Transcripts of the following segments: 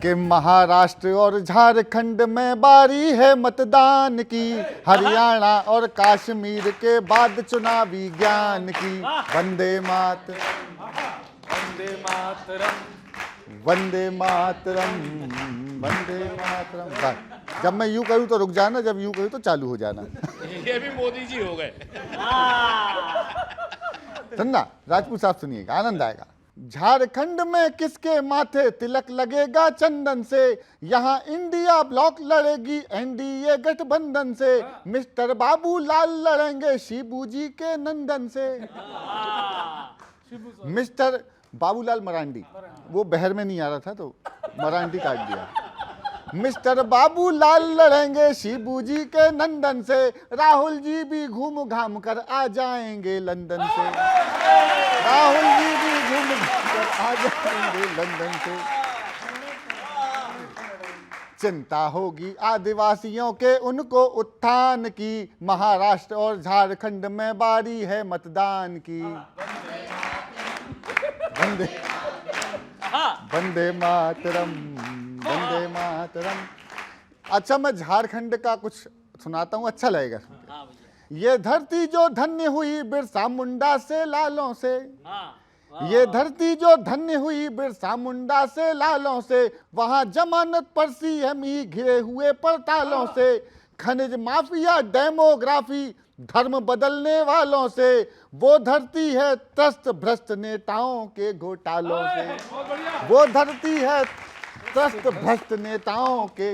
कि महाराष्ट्र और झारखंड में बारी है मतदान की, हरियाणा और कश्मीर के बाद चुनावी ज्ञान की। वंदे मातरम, वंदे मातरम, वंदे मातरम, वंदे मातरम। बस जब मैं यूं करूं तो रुक जाना, जब यूं करूं तो चालू हो जाना। ये भी मोदी जी हो गए। सुनना राजपूत साहब, सुनिएगा, आनंद आएगा। झारखंड में किसके माथे तिलक लगेगा चंदन से, यहाँ इंडिया ब्लॉक लड़ेगी एनडीए गठबंधन से। मिस्टर बाबूलाल लड़ेंगे शिबू जी के नंदन से। मिस्टर बाबूलाल मरांडी, वो बहर में नहीं आ रहा था तो मरांडी काट दिया। मिस्टर बाबूलाल लड़ेंगे शिबू जी के नंदन से, राहुल जी भी घूम घाम कर आ जाएंगे लंदन से। राहुल जी भी घूम घाम कर आ जाएंगे लंदन से। चिंता होगी आदिवासियों के उनको उत्थान की, महाराष्ट्र और झारखंड में बारी है मतदान की। वंदे वंदे मातरम, वंदे मातरम। अच्छा, मैं झारखंड का कुछ सुनाता हूँ, अच्छा लगेगा। ये धरती जो धन्य हुई बिरसा मुंडा से लालों से, ये धरती जो धन्य हुई बिरसा मुंडा से लालों से, वहां जमानत पर सीएम ही घिरे हुए पड़तालों से। खनिज माफिया डेमोग्राफी धर्म बदलने वालों से, वो धरती है त्रस्त भ्रष्ट नेताओं के घोटालों से। वो धरती है त्रस्त भ्रष्ट नेताओं के।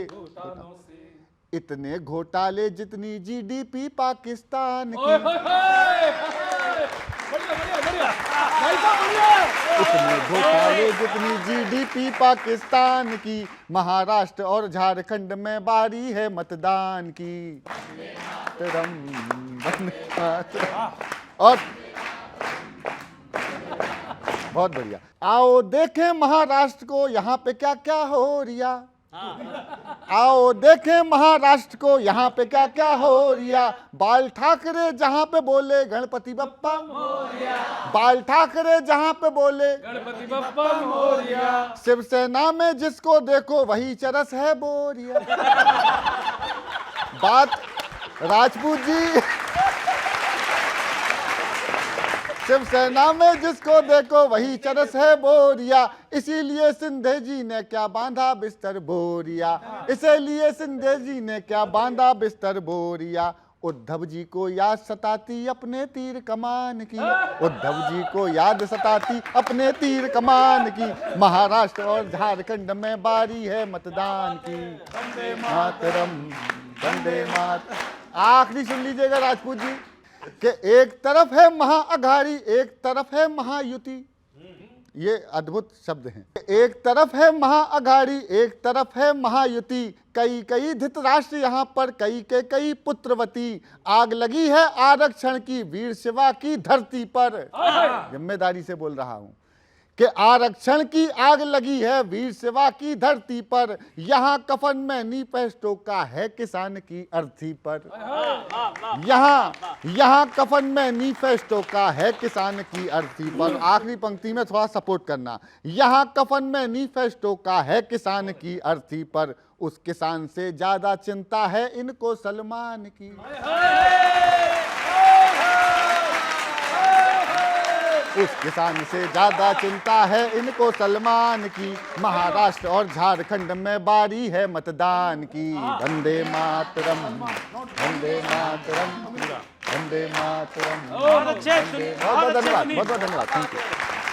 इतने घोटाले जितनी जीडीपी पाकिस्तान की, इतने घोटाले जितनी जीडीपी पाकिस्तान की। महाराष्ट्र और झारखंड में बारी है मतदान की। और बहुत बढ़िया। आओ देखें महाराष्ट्र को, यहाँ पे क्या क्या हो रिया। आओ देखें महाराष्ट्र को, यहाँ पे क्या क्या हो रिया। बाल ठाकरे जहाँ पे बोले गणपति बप्पा मोरिया, बाल ठाकरे जहाँ पे बोले गणपति बप्पा मोरिया। शिवसेना में जिसको देखो वही चरस है बोरिया। बात राजपूत जी, शिवसेना में जिसको देखो वही चरस है बोरिया। इसीलिए सिंधे जी ने क्या बांधा बिस्तर बोरिया, इसीलिए सिंधे जी ने क्या बांधा बिस्तर बोरिया। उद्धव जी को याद सताती अपने तीर कमान की, उद्धव जी को याद सताती अपने तीर कमान की। महाराष्ट्र और झारखंड में बारी है मतदान की। वंदे मातरम, वंदे मातरम। आखिरी सुन लीजिएगा राजपूत जी, कि एक तरफ है महाअघाड़ी, एक तरफ है महायुति। ये अद्भुत शब्द हैं। एक तरफ है महाअघाड़ी, एक तरफ है महायुति। कई कई धृतराष्ट्र यहाँ पर, कई के कई पुत्रवती। आग लगी है आरक्षण की वीर शिवा की धरती पर। जिम्मेदारी से बोल रहा हूँ कि आरक्षण की आग लगी है वीर शिवा की धरती पर। यहाँ कफन में निपेस्टो का है किसान की अर्थी पर। यहाँ कफन में निपेस्टो का है किसान की अर्थी पर। आखिरी पंक्ति में थोड़ा सपोर्ट करना। यहाँ कफन में निपेस्टो का है किसान की अर्थी पर। उस किसान से ज्यादा चिंता है इनको सलमान की। उस किसान से ज्यादा चिंता है इनको सलमान की। महाराष्ट्र और झारखंड में बारी है मतदान की। वंदे मातरम, वंदे मातरम, वंदे मातरम। बहुत अच्छे, बहुत बहुत धन्यवाद, बहुत बहुत धन्यवाद, थैंक यू।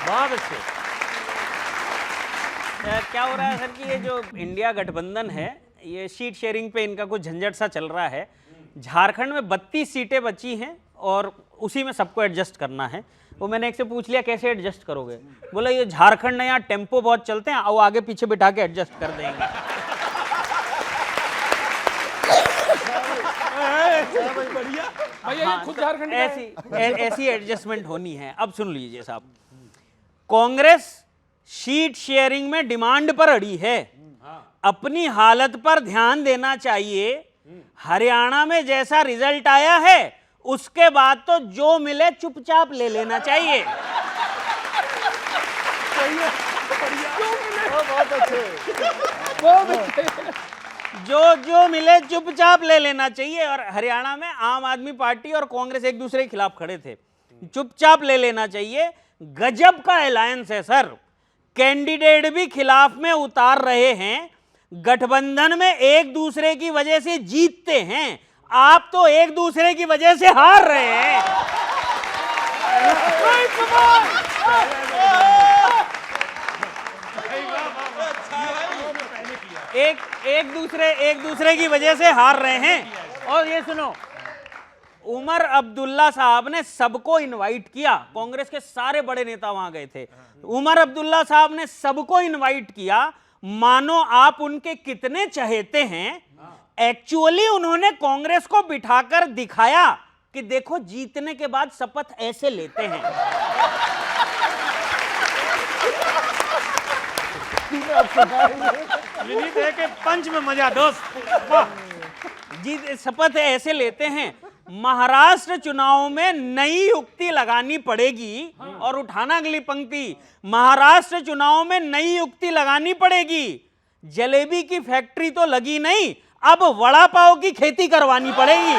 बहुत अच्छे। क्या हो रहा है सर कि ये जो इंडिया गठबंधन है, ये सीट शेयरिंग पे इनका कुछ झंझट सा चल रहा है। झारखंड में 32 सीटें बची हैं और उसी में सबको एडजस्ट करना है। वो मैंने एक से पूछ लिया कैसे एडजस्ट करोगे, बोला ये झारखंड में यहाँ टेम्पो बहुत चलते हैं, आओ आगे पीछे बिठा के एडजस्ट कर देंगे। भैया खुद झारखंड ऐसी एडजस्टमेंट होनी है। अब सुन लीजिए साहब, कांग्रेस सीट शेयरिंग में डिमांड पर अड़ी है, अपनी हालत पर ध्यान देना चाहिए। हरियाणा में जैसा रिजल्ट आया है उसके बाद तो जो मिले चुपचाप ले लेना चाहिए। बहुत अच्छे। जो मिले चुपचाप ले लेना चाहिए। और हरियाणा में आम आदमी पार्टी और कांग्रेस एक दूसरे के खिलाफ खड़े थे, चुपचाप ले लेना चाहिए। गजब का अलायंस है सर, कैंडिडेट भी खिलाफ में उतार रहे हैं, गठबंधन में एक दूसरे की वजह से जीतते हैं, आप तो एक दूसरे की वजह से हार रहे हैं। एक दूसरे की वजह से हार रहे हैं। और ये सुनो, उमर अब्दुल्ला साहब ने सबको इनवाइट किया, कांग्रेस के सारे बड़े नेता वहां गए थे, उमर अब्दुल्ला साहब ने सबको इनवाइट किया, मानो आप उनके कितने चहेते हैं। एक्चुअली उन्होंने कांग्रेस को बिठाकर दिखाया कि देखो जीतने के बाद शपथ ऐसे लेते हैं। विनीत है कि पंच में मजा दोस्त। जीत शपथ ऐसे लेते हैं। महाराष्ट्र चुनाव में नई युक्ति लगानी पड़ेगी। और उठाना अगली पंक्ति, महाराष्ट्र चुनाव में नई युक्ति लगानी पड़ेगी। जलेबी की फैक्ट्री तो लगी नहीं, अब वड़ा पाव की खेती करवानी पड़ेगी।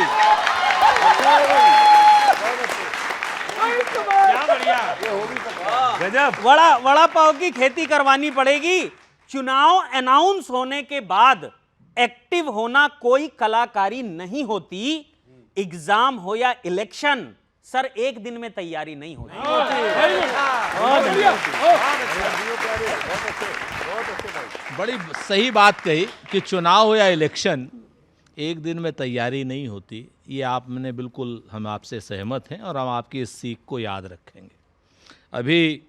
गजब। वड़ा पाव की खेती करवानी पड़ेगी। चुनाव अनाउंस होने के बाद एक्टिव होना कोई कलाकारी नहीं होती। एग्जाम हो या इलेक्शन, सर एक दिन में तैयारी नहीं होती। बड़ी सही बात कही कि चुनाव हो या इलेक्शन एक दिन में तैयारी नहीं होती। ये आपने बिल्कुल, हम आपसे सहमत हैं और हम आपकी इस सीख को याद रखेंगे। अभी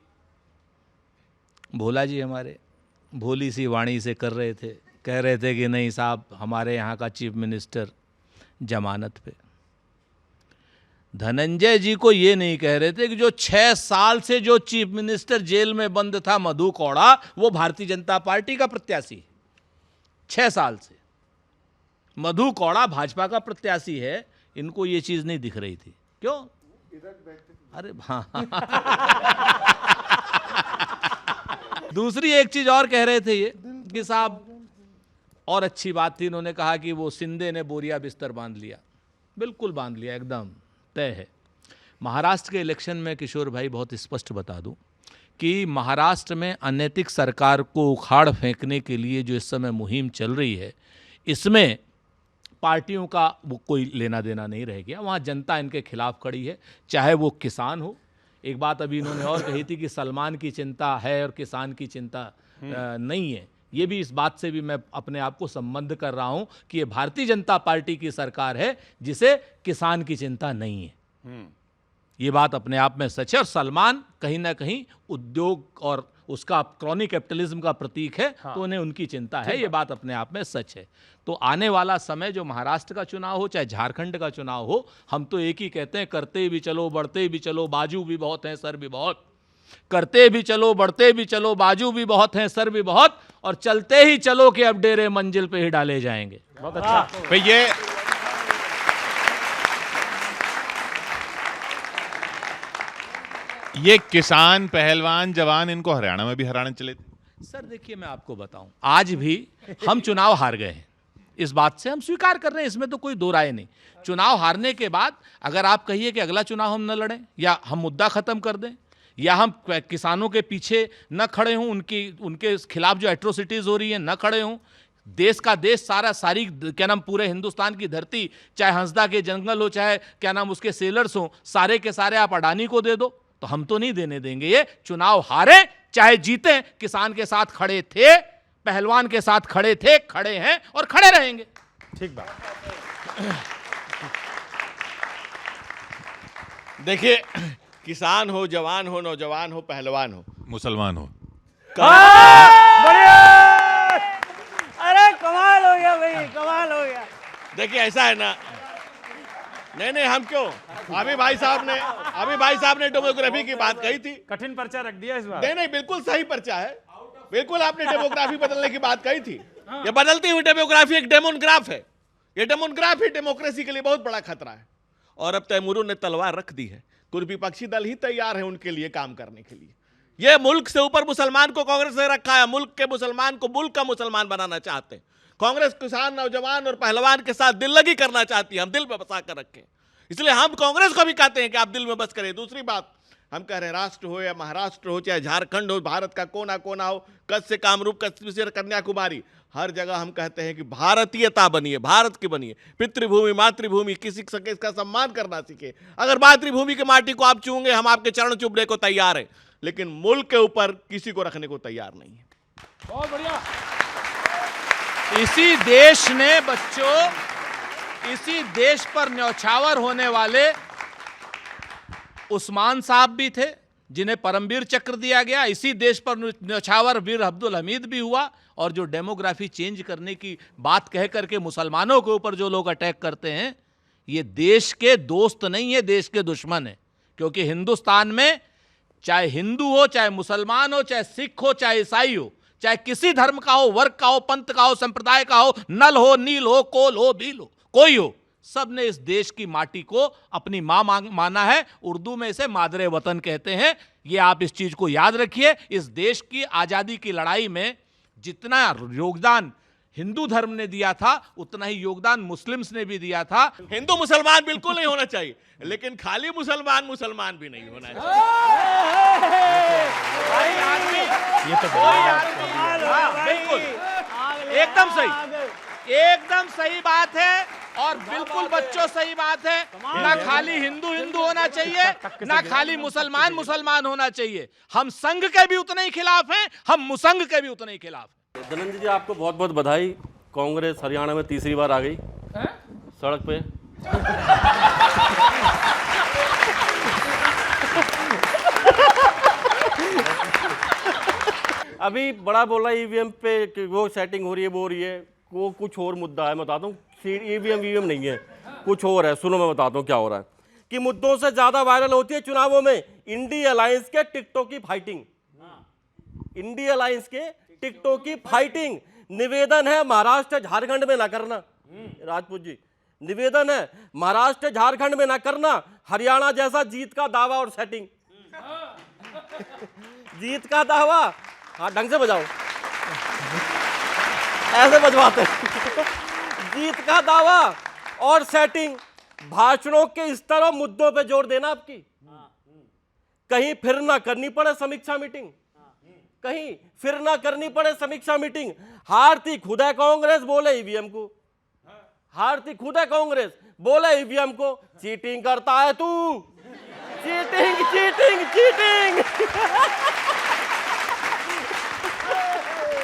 भोला जी हमारे भोली सी वाणी से कर रहे थे, कह रहे थे कि नहीं साहब हमारे यहाँ का चीफ मिनिस्टर जमानत पे। धनंजय जी को ये नहीं कह रहे थे कि जो 6 साल से जो चीफ मिनिस्टर जेल में बंद था मधु कौड़ा, वो भारतीय जनता पार्टी का प्रत्याशी 6 साल से। मधु कौड़ा भाजपा का प्रत्याशी है, इनको ये चीज नहीं दिख रही थी। क्यों? अरे हाँ। दूसरी एक चीज और कह रहे थे ये कि साहब, और अच्छी बात थी, इन्होंने कहा कि वो सिंधे ने बोरिया बिस्तर बांध लिया। बिल्कुल बांध लिया, एकदम तय है। महाराष्ट्र के इलेक्शन में किशोर भाई बहुत स्पष्ट बता दूं कि महाराष्ट्र में अनैतिक सरकार को उखाड़ फेंकने के लिए जो इस समय मुहिम चल रही है, इसमें पार्टियों का वो कोई लेना देना नहीं रह गया। वहाँ जनता इनके खिलाफ खड़ी है, चाहे वो किसान हो। एक बात अभी इन्होंने और कही थी कि सलमान की चिंता है और किसान की चिंता नहीं है। ये भी, इस बात से भी मैं अपने आप को संबंध कर रहा हूं कि ये भारतीय जनता पार्टी की सरकार है जिसे किसान की चिंता नहीं है। ये बात अपने आप में सच है। और सलमान कहीं ना कहीं उद्योग और उसका क्रॉनी कैपिटलिज्म का प्रतीक है, तो उन्हें उनकी चिंता है, ये बात अपने आप में सच है। तो आने वाला समय, जो महाराष्ट्र का चुनाव हो चाहे झारखंड का चुनाव हो, हम तो एक ही कहते हैं, करते भी चलो बढ़ते भी चलो, बाजू भी बहुत हैं सर भी बहुत। करते भी चलो बढ़ते भी चलो, बाजू भी बहुत हैं सर भी बहुत, और चलते ही चलो कि अब डेरे मंजिल पे ही डाले जाएंगे। बहुत अच्छा भाई, ये किसान पहलवान जवान इनको हरियाणा में भी हराने चले थे। सर देखिए, मैं आपको बताऊं, आज भी हम चुनाव हार गए हैं, इस बात से हम स्वीकार कर रहे हैं, इसमें तो कोई दो राय नहीं। चुनाव हारने के बाद अगर आप कहिए कि अगला चुनाव हम न लड़ें, या हम मुद्दा खत्म कर दें, या हम किसानों के पीछे न खड़े हों, उनके खिलाफ जो एट्रोसिटीज हो रही हैं न खड़े हों, देश का देश सारी क्या नाम पूरे हिंदुस्तान की धरती, चाहे हंसदा के जंगल हो, चाहे क्या नाम उसके सेलर्स हो, सारे के सारे आप अडानी को दे दो, तो हम तो नहीं देने देंगे। ये चुनाव हारे चाहे जीते, किसान के साथ खड़े थे, पहलवान के साथ खड़े थे, खड़े हैं और खड़े रहेंगे। ठीक बात। देखिए, किसान हो, जवान हो, नौजवान हो, पहलवान हो, मुसलमान हो, बढ़िया, अरे कमाल हो गया भाई, कमाल हो गया। देखिए ऐसा है ना, नहीं हम क्यों, अभी भाई साहब ने डेमोग्राफी की बात कही थी। कठिन पर्चा रख दिया इस बार। नहीं बिल्कुल सही पर्चा है, बिल्कुल आपने डेमोग्राफी बदलने की बात कही थी। ये बदलती हुई डेमोग्राफी एक डेमोग्राफ है। ये डेमोग्राफ ही डेमोक्रेसी के लिए बहुत बड़ा खतरा है। और अब तैमूरों ने तलवार रख दी है, कुछ विपक्षी दल ही तैयार है उनके लिए काम करने के लिए। ये मुल्क से ऊपर मुसलमान को कांग्रेस ने रखा है। मुल्क के मुसलमान को मुल्क का मुसलमान बनाना चाहते हैं। कांग्रेस किसान, नौजवान और पहलवान के साथ दिल लगी करना चाहती है। हम दिल में बसा कर रखें, इसलिए हम कांग्रेस को भी कहते हैं कि आप दिल में बस करें। दूसरी बात, हम कह रहे हैं राष्ट्र हो या महाराष्ट्र हो, चाहे झारखंड हो, भारत का कोना कोना हो, कच्छ से कामरूप, कच्छ से कन्याकुमारी, हर जगह हम कहते हैं कि भारतीयता बनिए, भारत की बनिए। पितृभूमि, मातृभूमि, किसी सके इसका सम्मान करना सीखे। अगर मातृभूमि की माटी को आप छूंगे, हम आपके चरण चुभने को तैयार हैं, लेकिन मुल्क के ऊपर किसी को रखने को तैयार नहीं है। बहुत बढ़िया। इसी देश ने बच्चों, इसी देश पर न्यौछावर होने वाले उस्मान साहब भी थे जिन्हें परमवीर चक्र दिया गया। इसी देश पर न्यौछावर वीर अब्दुल हमीद भी हुआ। और जो डेमोग्राफी चेंज करने की बात कह करके मुसलमानों के ऊपर जो लोग अटैक करते हैं, ये देश के दोस्त नहीं है, देश के दुश्मन है। क्योंकि हिंदुस्तान में चाहे हिंदू हो, चाहे मुसलमान हो, चाहे सिख हो, चाहे ईसाई हो, चाहे किसी धर्म का हो, वर्ग का हो, पंथ का हो, संप्रदाय का हो, नल हो, नील हो, कोल हो, भील हो, कोई हो, सब ने इस देश की माटी को अपनी मां माना है। उर्दू में इसे मादरे वतन कहते हैं। ये आप इस चीज को याद रखिए। इस देश की आजादी की लड़ाई में जितना योगदान हिंदू धर्म ने दिया था, उतना ही योगदान मुस्लिम्स ने भी दिया था। हिंदू मुसलमान बिल्कुल नहीं होना चाहिए, लेकिन खाली मुसलमान मुसलमान भी नहीं होना चाहिए। बिल्कुल एकदम सही, एकदम सही बात है। और बिल्कुल बच्चों सही बात है। ना खाली हिंदू हिंदू होना चाहिए, ना खाली मुसलमान मुसलमान होना चाहिए। हम संघ के भी उतने ही खिलाफ हैं, हम मुसंघ के भी उतने ही खिलाफ हैं। धनंजय जी, आपको बहुत बहुत बधाई। कांग्रेस हरियाणा में तीसरी बार आ गई सड़क पे। अभी बड़ा बोला ईवीएम पे कि वो सेटिंग हो रही है, वो हो रही है, वो कुछ और मुद्दा है। मैं बताता हूँ, ईवीएम नहीं है, कुछ और है। सुनो, मैं बताता हूँ क्या हो रहा है। कि मुद्दों से ज्यादा वायरल होती है चुनावों में इंडिया अलायंस के टिकटॉक की फाइटिंग। इंडिया अलायंस के टिकटॉक की फाइटिंग। निवेदन है महाराष्ट्र झारखंड में ना करना। राजपूत जी, निवेदन है महाराष्ट्र झारखंड में ना करना। हरियाणा जैसा जीत का दावा और सेटिंग। जीत का दावा, हाँ ढंग से बजाओ, ऐसे बजवाते हैं। जीत का दावा और सेटिंग, भाषणों के स्तर और मुद्दों पे जोर देना आपकी। कहीं फिर ना करनी पड़े समीक्षा मीटिंग, कहीं फिर ना करनी पड़े समीक्षा मीटिंग। हारती खुद है कांग्रेस, बोले ईवीएम को। हारती खुद है कांग्रेस, बोले ईवीएम को। चीटिंग करता है तू, चीटिंग चीटिंग चीटिंग।